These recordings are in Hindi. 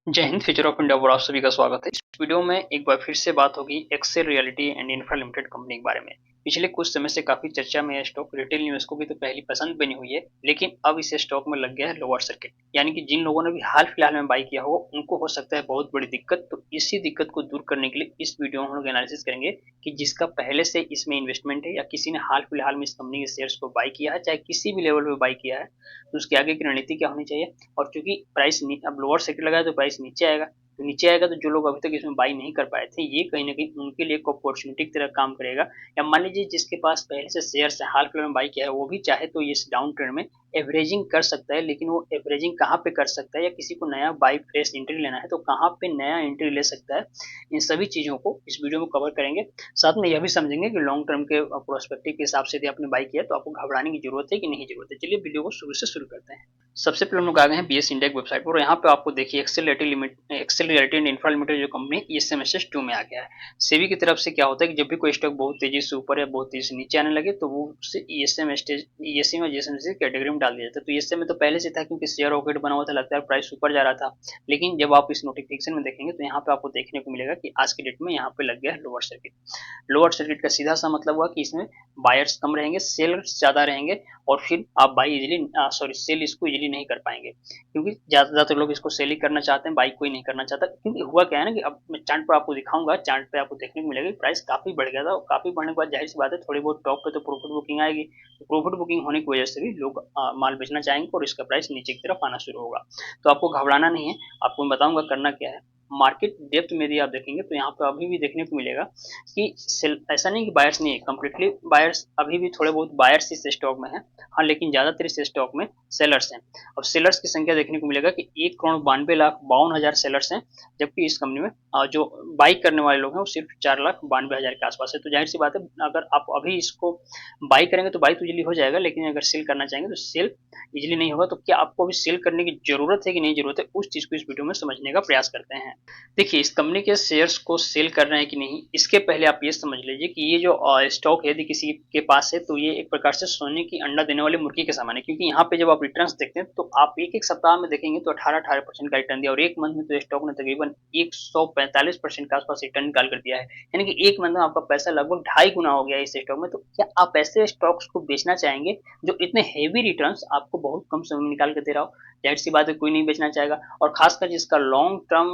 जय हिंद। फ्यूचर ऑफ इंडिया पर आप सभी का स्वागत है। इस वीडियो में एक बार फिर से बात होगी Excel realty and infra limited company के बारे में। पिछले कुछ समय से काफी चर्चा में है स्टॉक। रिटेल इन्वेस्टर्स को भी तो पहली पसंद बनी हुई है, लेकिन अब इस स्टॉक में लग गया है लोअर सर्किट, यानी कि जिन लोगों ने भी हाल फिलहाल में बाई किया हो उनको हो सकता है बहुत बड़ी दिक्कत। तो इसी दिक्कत को दूर करने के लिए इस वीडियो में हम लोग एनालिसिस करेंगे कि जिसका पहले से इसमें इन्वेस्टमेंट है या किसी ने हाल फिलहाल में इस कंपनी के शेयर्स को बाई किया है, चाहे किसी भी लेवल पे बाई किया है, तो उसके आगे की रणनीति क्या होनी चाहिए। और चूंकि प्राइस अब लोअर सर्किट लगा है तो प्राइस नीचे आएगा, तो नीचे आएगा तो जो लोग अभी तक इसमें बाई नहीं कर पाए थे, ये कहीं ना कहीं उनके लिए एक अपॉर्चुनिटी की तरह काम करेगा। या मान लीजिए जिसके पास पहले से शेयर्स है, हाल फिलहाल में बाई किया है, वो भी चाहे तो इस डाउन ट्रेंड में एवरेजिंग कर सकता है। लेकिन वो एवरेजिंग कहाँ पे कर सकता है, या किसी को नया बाई फ्रेश एंट्री लेना है तो कहाँ पे नया एंट्री ले सकता है, इन सभी चीजों को इस वीडियो में कवर करेंगे। साथ में यह भी समझेंगे कि लॉन्ग टर्म के प्रोस्पेक्टिव के हिसाब से यदि आपने बाई किया तो आपको घबराने की जरूरत है कि नहीं जरूरत है। चलिए वीडियो को शुरू से शुरू करते हैं। सबसे पहले हम लोग आ गए हैं बीएस इंडिया वेबसाइट पर, और यहाँ पे आपको देखिए Excel realty and infra limited जो कंपनी ESMSS2 में आ गया है। सेबी की तरफ से क्या होता है कि जब भी कोई स्टॉक बहुत तेजी से ऊपर या बहुत तेजी से नीचे आने लगे तो वो उससे ESM और GSM कैटेगरी में डाल दिया जाता है। तो ESM में तो पहले से था क्योंकि शेयर रॉकेट बना हुआ था, लगता है प्राइस ऊपर जा रहा था। लेकिन जब आप इस नोटिफिकेशन में देखेंगे तो यहाँ पे आपको देखने को मिलेगा कि आज की डेट में यहाँ पे लग गया है लोअर सर्किट। लोअर सर्किट का सीधा सा मतलब हुआ कि इसमें बायर्स कम रहेंगे, सेलर्स ज्यादा रहेंगे, और फिर आप बाई इजिली सेल इसको इजिली नहीं कर पाएंगे, क्योंकि ज्यादातर लोग इसको सेल ही करना चाहते हैं, बाई कोई नहीं करना चाहता। क्योंकि हुआ क्या है ना कि अब मैं चार्ट पर आपको दिखाऊंगा, चार्ट पे आपको देखने को मिलेगा प्राइस काफी बढ़ गया था, और काफी बढ़ने के बाद जाहिर सी बात है थोड़ी बहुत टॉप पे तो प्रॉफिट बुकिंग आएगी। तो प्रॉफिट बुकिंग होने की वजह से भी लोग माल बेचना चाहेंगे और इसका प्राइस नीचे की तरफ आना शुरू होगा। तो आपको घबराना नहीं है, आपको मैं बताऊंगा करना क्या है। मार्केट डेप्थ में यदि आप देखेंगे तो यहाँ पे अभी भी देखने को मिलेगा कि ऐसा नहीं कि बायर्स नहीं है, कंप्लीटली बायर्स अभी भी थोड़े बहुत बायर्स इस स्टॉक में है। हाँ, लेकिन ज्यादातर इस स्टॉक में सेलर्स हैं। अब सेलर्स की संख्या देखने को मिलेगा कि 1,92,52,000 सेलर्स हैं, जबकि इस कंपनी में जो बाई करने वाले लोग हैं वो सिर्फ 4,92,000 के आसपास है। तो जाहिर सी बात है अगर आप अभी इसको बाई करेंगे तो बाई तो इजिली हो जाएगा, लेकिन अगर सेल करना चाहेंगे तो सेल इजिली नहीं होगा। तो क्या आपको अभी सेल करने की जरूरत है कि नहीं जरूरत है, उस चीज को इस वीडियो में समझने का प्रयास करते हैं। देखिए, इस कंपनी के शेयर्स को सेल कर रहे हैं कि नहीं, इसके पहले आप ये समझ लीजिए कि ये जो स्टॉक है यदि किसी के पास है तो ये एक प्रकार से सोने की अंडा देने वाली मुर्गी के समान है। क्योंकि यहाँ पे जब आप रिटर्न्स देखते हैं तो आप एक एक सप्ताह में देखेंगे तो 18% का रिटर्न दिया, और एक मंथ में तो स्टॉक ने तकरीबन 145% के आसपास रिटर्न निकाल कर दिया है। यानी कि एक मंथ में आपका पैसा लगभग 2.5 गुना हो गया है इस स्टॉक में। तो क्या आप ऐसे स्टॉक्स को बेचना चाहेंगे जो इतने हेवी रिटर्न्स आपको बहुत कम समय में निकाल कर दे रहा हो? जाहिर सी बात है कोई नहीं बेचना चाहेगा। और खासकर जिसका लॉन्ग टर्म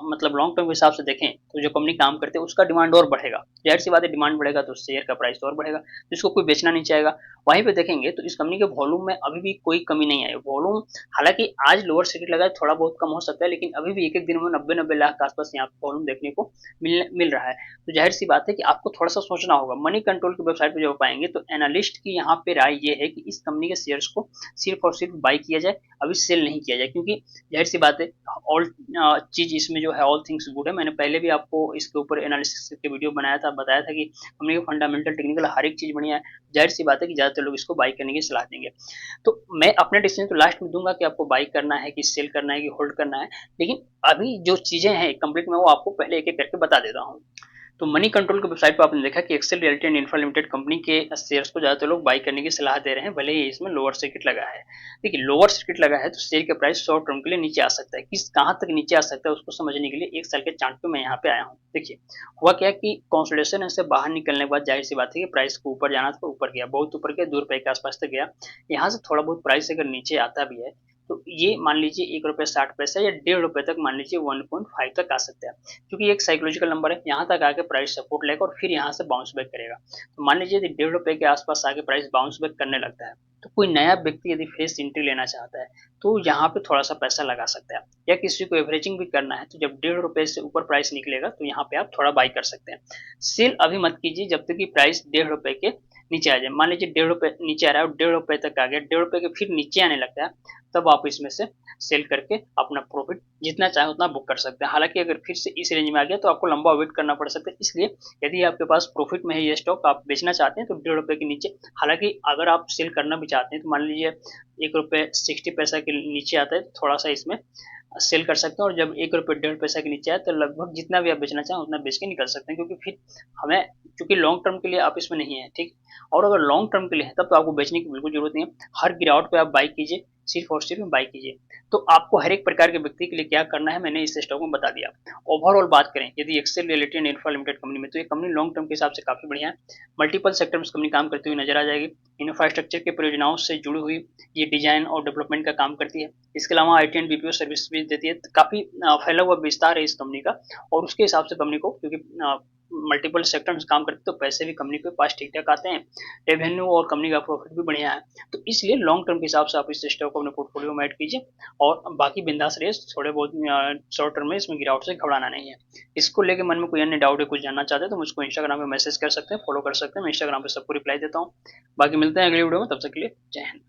मतलब लॉन्ग टर्म के हिसाब से देखें तो जो कंपनी काम करते हैं उसका डिमांड और बढ़ेगा। जाहिर सी बात है डिमांड बढ़ेगा तो शेयर का प्राइस और बढ़ेगा, जिसको कोई बेचना नहीं चाहेगा। वहीं पे देखेंगे तो इस कंपनी के वॉल्यूम में अभी भी कोई कमी नहीं आई। वॉल्यूम हालांकि आज लोअर सर्किट लगा है, थोड़ा बहुत कम हो सकता है, लेकिन अभी भी एक एक दिन में 90-90 लाख के आसपास यहाँ पे वॉल्यूम देखने को मिल रहा है। तो जाहिर सी बात है कि आपको थोड़ा सा सोचना होगा। मनी कंट्रोल की वेबसाइट पर जब पाएंगे तो एनालिस्ट की यहाँ पे राय ये है कि इस कंपनी के शेयर्स को सिर्फ और सिर्फ बाई किया जाए, अभी सेल नहीं किया जाए। क्योंकि जाहिर सी बात है ऑल चीज इसमें जो है ऑल थिंग्स गुड है। मैंने पहले भी आपको इसके ऊपर एनालिसिस के वीडियो बनाया था, बताया था कि कंपनी के फंडामेंटल टेक्निकल हर एक चीज बढ़िया है। जाहिर सी बात है कि ज्यादातर लोग इसको बाई करने की सलाह देंगे। तो मैं अपने डिसीजन तो लास्ट में दूंगा कि आपको बाई करना है कि सेल करना है कि होल्ड करना है, लेकिन अभी जो चीजें हैं कंप्लीट में वो आपको पहले एक एक करके बता देता हूँ। तो मनी कंट्रोल की वेबसाइट पर आपने देखा कि Excel realty and infra limited company के शेयर्स को ज्यादातर लोग बाई करने की सलाह दे रहे हैं, भले ही इसमें लोअर सर्किट लगा है। देखिए, लोअर सर्किट लगा है तो शेयर का प्राइस शॉर्ट टर्म के लिए नीचे आ सकता है। किस कहां तक नीचे आ सकता है उसको समझने के लिए एक साल के चार्ट पे मैं यहाँ पे आया हूँ। देखिए, हुआ क्या कि कंसोलिडेशन से बाहर निकलने के बाद जाहिर सी बात है कि प्राइस को ऊपर जाना था, ऊपर गया, बहुत ऊपर गया, ₹2 के आसपास तक गया। यहाँ से थोड़ा बहुत प्राइस अगर नीचे आता भी है तो ये मान लीजिए ₹1.60 या ₹1.5 तक, मान लीजिए 1.5 तक आ सकता है। क्योंकि एक साइकोलॉजिकल नंबर है, यहाँ तक आके प्राइस सपोर्ट लेगा और फिर यहाँ से बाउंस बैक करेगा। तो मान लीजिए यदि ₹1.5 के आसपास आके प्राइस बाउंस बैक करने लगता है तो कोई नया व्यक्ति यदि फ्रेश एंट्री लेना चाहता है तो यहाँ पे थोड़ा सा पैसा लगा सकता है। या किसी को एवरेजिंग भी करना है तो जब ₹1.5 से ऊपर प्राइस निकलेगा तो यहाँ पे आप थोड़ा बाई कर सकते हैं। सेल अभी मत कीजिए जब तक कि प्राइस ₹1.5 के नीचे आ जाए। मान लीजिए ₹1.5 नीचे आ रहा है और ₹1.5 तक आ गया, ₹1.5 के फिर नीचे आने लगता है, तब आप इसमें से सेल करके अपना प्रॉफिट जितना चाहे उतना बुक कर सकते हैं। हालांकि अगर फिर से इस रेंज में आ गया तो आपको लंबा वेट करना पड़ सकता है। इसलिए यदि आपके पास प्रॉफिट में है ये स्टॉक, आप बेचना चाहते हैं तो ₹1.5 के नीचे, हालांकि अगर आप सेल करना भी चाहते हैं तो मान लीजिए ₹1.60 के नीचे आता है तो थोड़ा सा इसमें सेल कर सकते हैं। और जब ₹1.50 के नीचे आए तो लगभग जितना भी आप बेचना चाहें उतना बेच के निकल सकते हैं। क्योंकि फिर हमें, क्योंकि लॉन्ग टर्म के लिए आप इसमें नहीं है, ठीक। और अगर लॉन्ग टर्म के लिए है तब तो आपको बेचने की बिल्कुल जरूरत नहीं है। हर गिरावट पे आप बाई कीजिए, सिर्फ और सिर्फ बाई कीजिए। तो आपको हर एक प्रकार के व्यक्ति के लिए क्या करना है मैंने इस स्टॉक में बता दिया। ओवरऑल बात करें यदि Excel realty and infra limited company में, तो ये कंपनी लॉन्ग टर्म के हिसाब से काफी बढ़िया है। मल्टीपल सेक्टर में कंपनी काम करती हुई नजर आ जाएगी। इंफ्रास्ट्रक्चर के परियोजनाओं से जुड़ी हुई ये डिजाइन और डेवलपमेंट का काम करती है। इसके अलावा आईटी एंड बीपीओ सर्विस भी देती है। तो काफी फैला हुआ विस्तार है इस कंपनी का, और उसके हिसाब से कंपनी को, क्योंकि मल्टीपल सेक्टर में काम करते तो पैसे भी कंपनी के पास ठीक ठाक आते हैं, रेवेन्यू और कंपनी का प्रॉफिट भी बढ़िया है। तो इसलिए लॉन्ग टर्म के हिसाब से आप इस स्टॉक को अपने पोर्टफोलियो में ऐड कीजिए, और बाकी बिंदास रेस थोड़े बहुत शॉर्ट टर्म में इसमें गिरावट से घबराना नहीं है। इसको लेके मन में कोई अन्य डाउट है, कुछ जानना चाहते हैं तो मुझको इंस्टाग्राम पे मैसेज कर सकते हैं, फॉलो कर सकते हैं। मैं इंस्टाग्राम पे सबको रिप्लाई देता हूँ। बाकी मिलते हैं अगली वीडियो में, तब तक के लिए जय हिंद।